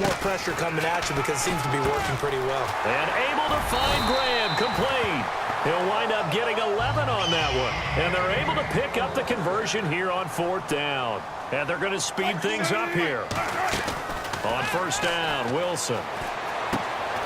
more pressure coming at you because it seems to be working pretty well. And able to find Graham, complete. He'll wind up getting 11 on that one. And they're able to pick up the conversion here on 4th down. And they're going to speed things up here. On 1st down, Wilson.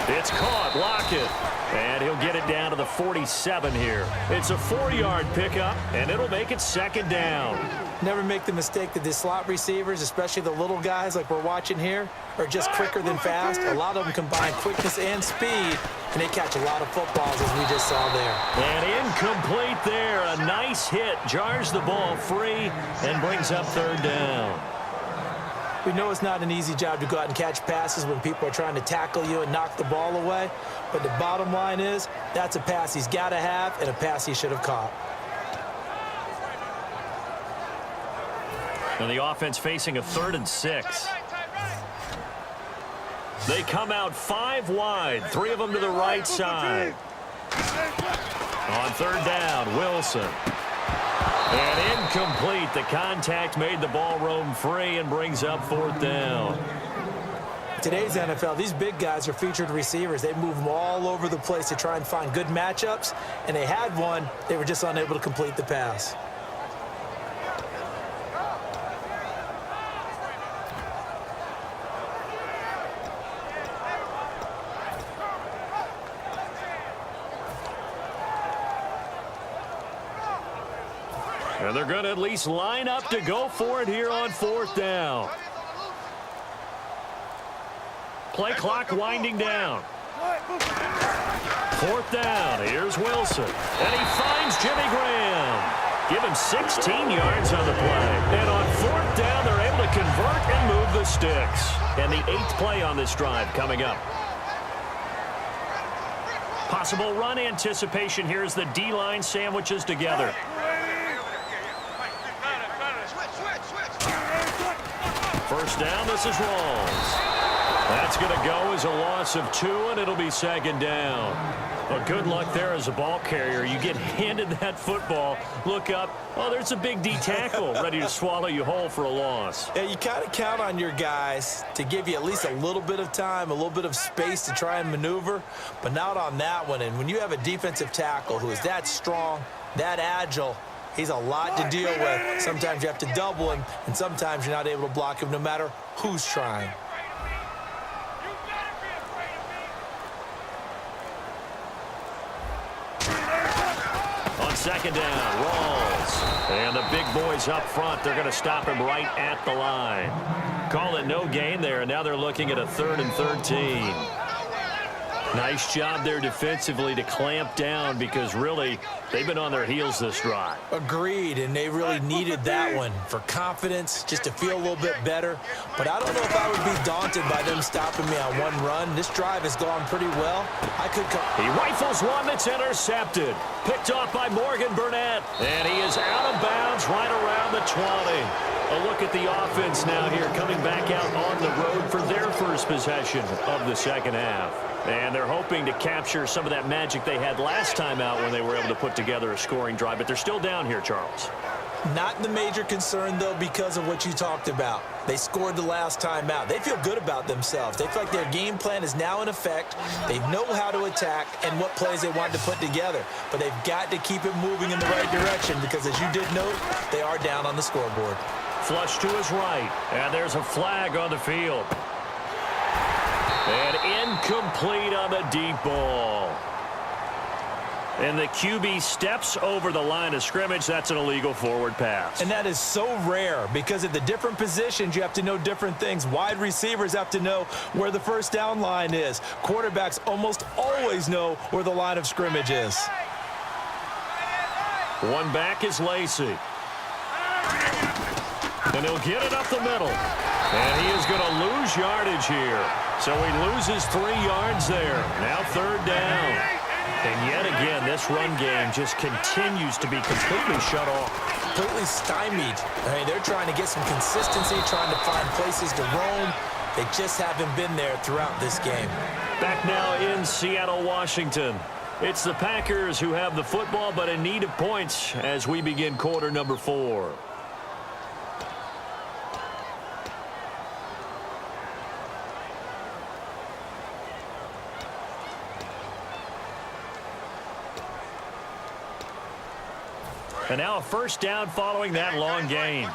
It's caught, Lockett. And he'll get it down to the 47 here. It's a 4-yard pickup, and it'll make it 2nd down. Never make the mistake that the slot receivers, especially the little guys like we're watching here, are just quicker than fast. A lot of them combine quickness and speed, and they catch a lot of footballs, as we just saw there. And incomplete there. A nice hit. Jars the ball free and brings up 3rd down. We know it's not an easy job to go out and catch passes when people are trying to tackle you and knock the ball away. But the bottom line is, that's a pass he's got to have and a pass he should have caught. And the offense facing a 3rd and 6. They come out 5 wide, 3 of them to the right side. On 3rd down, Wilson. And incomplete. The contact made the ball roam free and brings up 4th down. Today's NFL, these big guys are featured receivers. They move them all over the place to try and find good matchups, and they had one. They were just unable to complete the pass. And they're going to at least line up to go for it here on 4th down. Play clock winding down. 4th down. Here's Wilson. And he finds Jimmy Graham. Give him 16 yards on the play. And on 4th down, they're able to convert and move the sticks. And the 8th play on this drive coming up. Possible run anticipation here as the D-line sandwiches together. First down, this is Rawls. That's going to go as a loss of 2, and it'll be 2nd down. Well, good luck there as a ball carrier. You get handed that football, look up, oh, there's a big D tackle ready to swallow you whole for a loss. Yeah, you kind of count on your guys to give you at least a little bit of time, a little bit of space to try and maneuver, but not on that one. And when you have a defensive tackle who is that strong, that agile, he's a lot to deal with. Sometimes you have to double him, and sometimes you're not able to block him no matter who's trying. On 2nd down, Rawls. And the big boys up front, they're going to stop him right at the line. Call it no gain there, and now they're looking at a 3rd and 13. Nice job there defensively to clamp down because really they've been on their heels this drive. Agreed, and they really needed that one for confidence, just to feel a little bit better. But I don't know if I would be daunted by them stopping me on one run. This drive has gone pretty well. He rifles one that's intercepted. Picked off by Morgan Burnett. And he is out of bounds right around the 20. A look at the offense now here coming back out on the road for their first possession of the 2nd half. And they're hoping to capture some of that magic they had last time out when they were able to put together a scoring drive. But they're still down here, Charles. Not the major concern, though, because of what you talked about. They scored the last time out. They feel good about themselves. They feel like their game plan is now in effect. They know how to attack and what plays they want to put together. But they've got to keep it moving in the right direction because, as you did note, they are down on the scoreboard. Flush to his right. And there's a flag on the field. And incomplete on the deep ball. And the QB steps over the line of scrimmage. That's an illegal forward pass. And that is so rare because at the different positions, you have to know different things. Wide receivers have to know where the first down line is. Quarterbacks almost always know where the line of scrimmage is. One back is Lacey. And he'll get it up the middle. And he is going to lose yardage here. So he loses 3 yards there. Now 3rd down. And yet again, this run game just continues to be completely shut off. Completely stymied. I mean, they're trying to get some consistency, trying to find places to roam. They just haven't been there throughout this game. Back now in Seattle, Washington. It's the Packers who have the football, but in need of points as we begin quarter number 4. And now a first down following that long gain.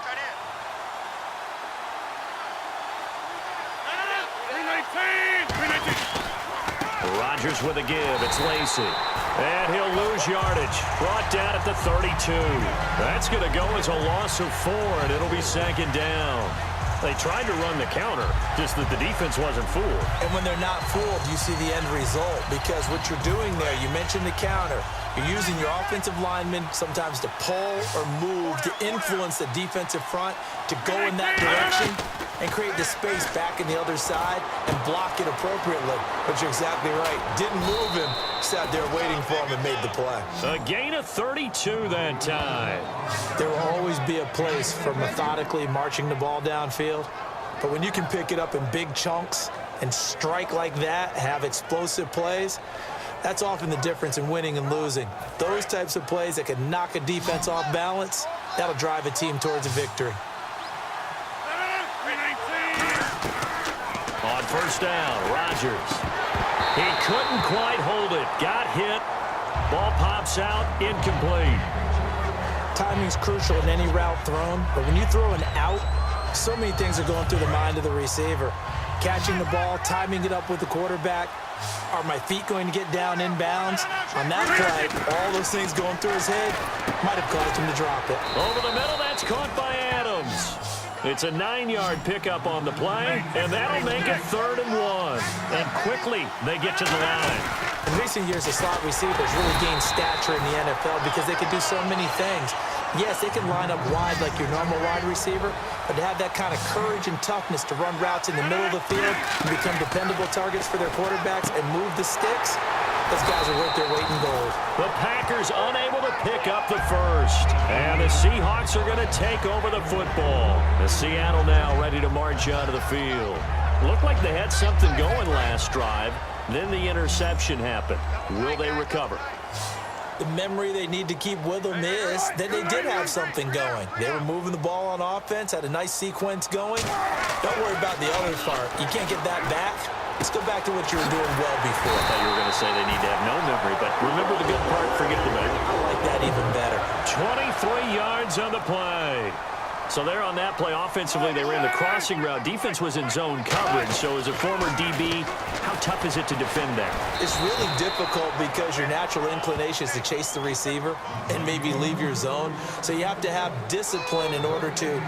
Rodgers with a give. It's Lacy. And he'll lose yardage. Brought down at the 32. That's going to go as a loss of 4, and it'll be second down. They tried to run the counter, just that the defense wasn't fooled. And when they're not fooled, you see the end result, because what you're doing there, you mentioned the counter. You're using your offensive linemen sometimes to pull or move to influence the defensive front to go in that direction and create the space back in the other side and block it appropriately. But you're exactly right. Didn't move him. Sat there waiting for him and made the play. A gain of 32 that time. There will always be a place for methodically marching the ball downfield. But when you can pick it up in big chunks and strike like that, have explosive plays, that's often the difference in winning and losing. Those types of plays that can knock a defense off balance, that'll drive a team towards a victory. On first down, Rodgers. He couldn't quite hold it. Got hit. Ball pops out, incomplete. Timing's crucial in any route thrown, but when you throw an out, so many things are going through the mind of the receiver. Catching the ball, timing it up with the quarterback. Are my feet going to get down inbounds? On that play, all those things going through his head might have caused him to drop it. Over the middle, that's caught by Adams. It's a 9-yard pickup on the play, and that'll make it 3rd and 1. And quickly, they get to the line. In recent years, the slot receivers really gained stature in the NFL because they can do so many things. Yes, they can line up wide like your normal wide receiver, but to have that kind of courage and toughness to run routes in the middle of the field and become dependable targets for their quarterbacks and move the sticks, those guys are worth their weight in gold. The Packers unable to pick up the first. And the Seahawks are going to take over the football. The Seattle now ready to march out of the field. Looked like they had something going last drive. Then the interception happened. Will they recover? The memory they need to keep with them is that they did have something going. They were moving the ball on offense, had a nice sequence going. Don't worry about the other part. You can't get that back. Let's go back to what you were doing well before. I thought you were going to say they need to have no memory, but remember the good part, forget the memory. I like that even better. 23 yards on the play. So there on that play, offensively, they ran the crossing route. Defense was in zone coverage, so as a former DB, how tough is it to defend that? It's really difficult because your natural inclination is to chase the receiver and maybe leave your zone. So you have to have discipline in order to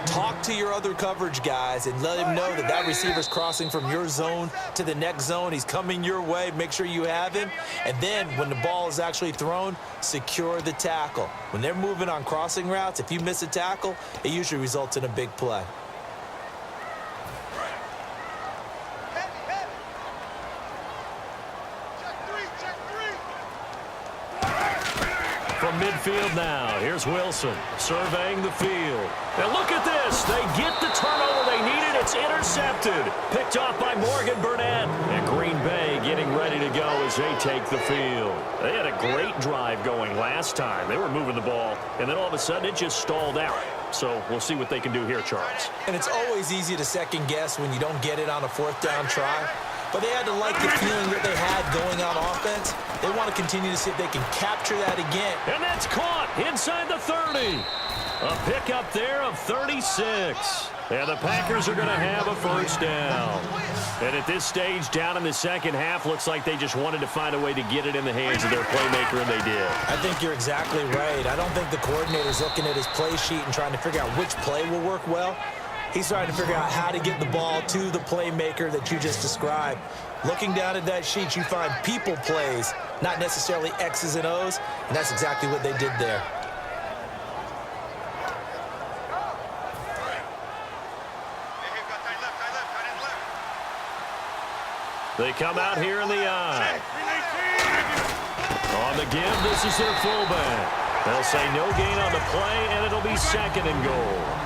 talk to your other coverage guys and let him know that that receiver's crossing from your zone to the next zone. He's coming your way. Make sure you have him. And then when the ball is actually thrown, secure the tackle. When they're moving on crossing routes, if you miss a tackle, it usually results in a big play. From midfield now, here's Wilson surveying the field. And look at this. They get the turnover they needed. It's intercepted. Picked off by Morgan Burnett. And Green Bay getting ready to go as they take the field. They had a great drive going last time. They were moving the ball, and then all of a sudden it just stalled out. So we'll see what they can do here, Charles. And it's always easy to second guess when you don't get it on a 4th down try. But they had to like the feeling that they had going on offense. They want to continue to see if they can capture that again. And that's caught inside the 30. A pickup there of 36. And the Packers are going to have a first down. And at this stage, down in the second half, looks like they just wanted to find a way to get it in the hands of their playmaker, and they did. I think you're exactly right. I don't think the coordinator's looking at his play sheet and trying to figure out which play will work well. He's trying to figure out how to get the ball to the playmaker that you just described. Looking down at that sheet, you find people plays, not necessarily X's and O's, and that's exactly what they did there. They come out here in the eye. On the give, this is their fullback. They'll say no gain on the play, and it'll be 2nd and goal.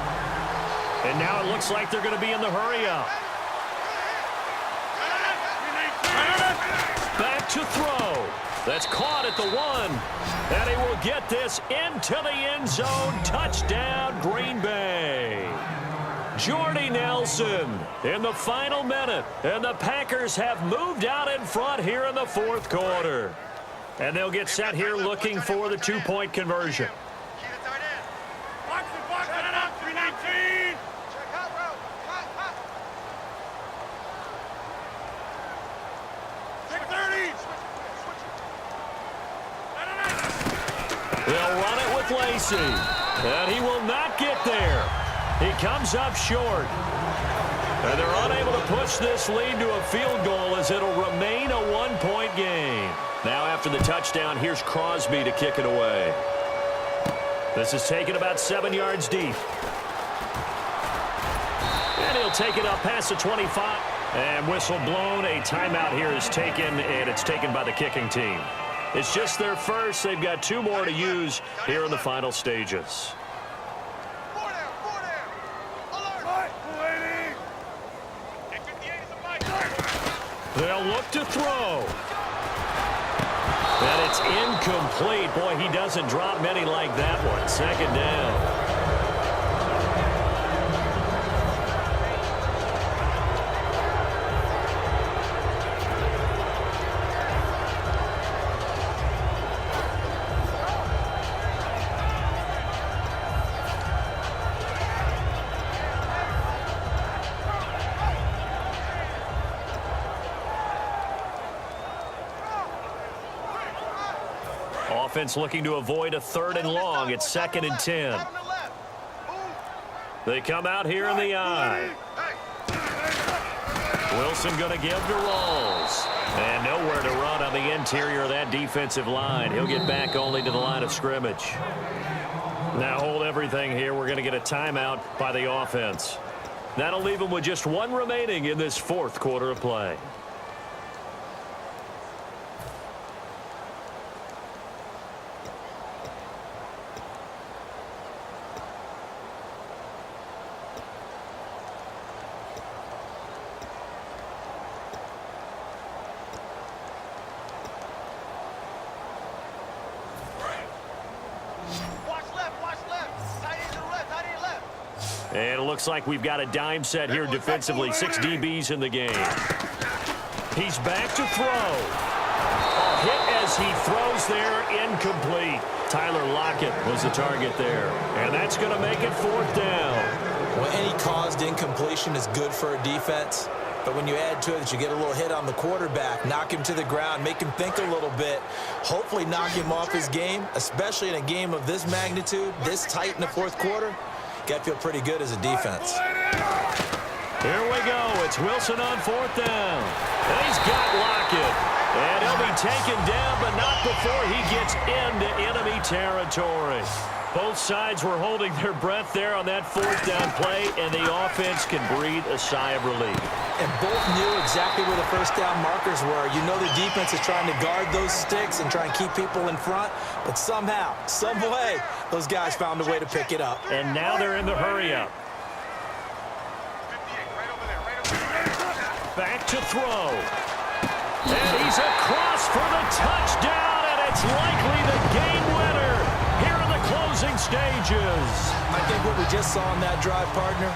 And now it looks like they're going to be in the hurry-up. Back to throw. That's caught at the 1. And he will get this into the end zone. Touchdown, Green Bay. Jordy Nelson in the final minute. And the Packers have moved out in front here in the 4th quarter. And they'll get set here looking for the 2-point conversion. They'll run it with Lacey. And he will not get there. He comes up short. And they're unable to push this lead to a field goal as it'll remain a one-point game. Now after the touchdown, here's Crosby to kick it away. This is taken about 7 yards deep. And he'll take it up past the 25. And whistle blown. A timeout here is taken, and it's taken by the kicking team. It's just their first. They've got 2 more to use here in the final stages. They'll look to throw. And it's incomplete. Boy, he doesn't drop many like that one. Second down. Offense looking to avoid a 3rd and long. It's 2nd and 10. They come out here in the I. Wilson going to give to Rawls. And nowhere to run on the interior of that defensive line. He'll get back only to the line of scrimmage. Now hold everything here. We're going to get a timeout by the offense. That'll leave them with just 1 remaining in this 4th quarter of play. And it looks like we've got a dime set here defensively. 6 DBs in the game. He's back to throw. A hit as he throws there, incomplete. Tyler Lockett was the target there. And that's going to make it 4th down. Well, any caused incompletion is good for a defense. But when you add to it that you get a little hit on the quarterback, knock him to the ground, make him think a little bit, hopefully knock him off his game, especially in a game of this magnitude, this tight in the 4th quarter. Got to feel pretty good as a defense. Here we go. It's Wilson on 4th down. And he's got Lockett. And he'll be taken down, but not before he gets into enemy territory. Both sides were holding their breath there on that 4th down play, and the offense can breathe a sigh of relief. And both knew exactly where the first down markers were. You know the defense is trying to guard those sticks and try and keep people in front, but somehow, some way, those guys found a way to pick it up. And now they're in the hurry-up. Back to throw. And he's across for the touchdown, and it's likely the game winner here in the closing stages. I think what we just saw in that drive, partner,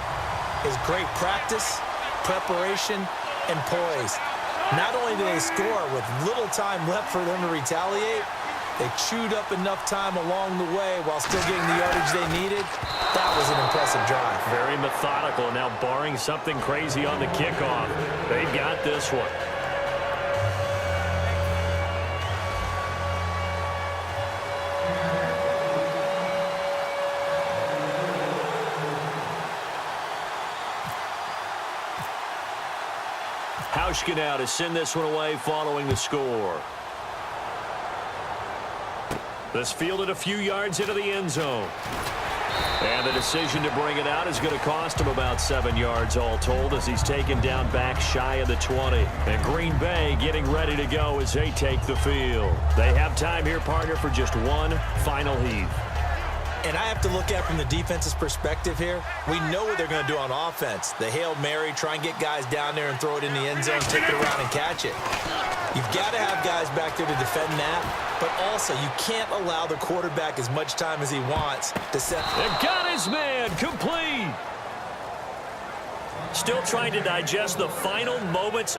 is great practice, preparation, and poise. Not only did they score with little time left for them to retaliate, they chewed up enough time along the way while still getting the yardage they needed. That was an impressive drive. Very methodical. Now, barring something crazy on the kickoff, they've got this one. Hauschka now to send this one away following the score. This fielded a few yards into the end zone. And the decision to bring it out is going to cost him about 7 yards all told as he's taken down back shy of the 20. And Green Bay getting ready to go as they take the field. They have time here, partner, for just one final heave. And I have to look at from the defense's perspective here. We know what they're going to do on offense. The Hail Mary, try and get guys down there and throw it in the end zone, take it around and catch it. You've got to have guys back there to defend that, but also you can't allow the quarterback as much time as he wants to set. They got his man, complete. Still trying to digest the final moments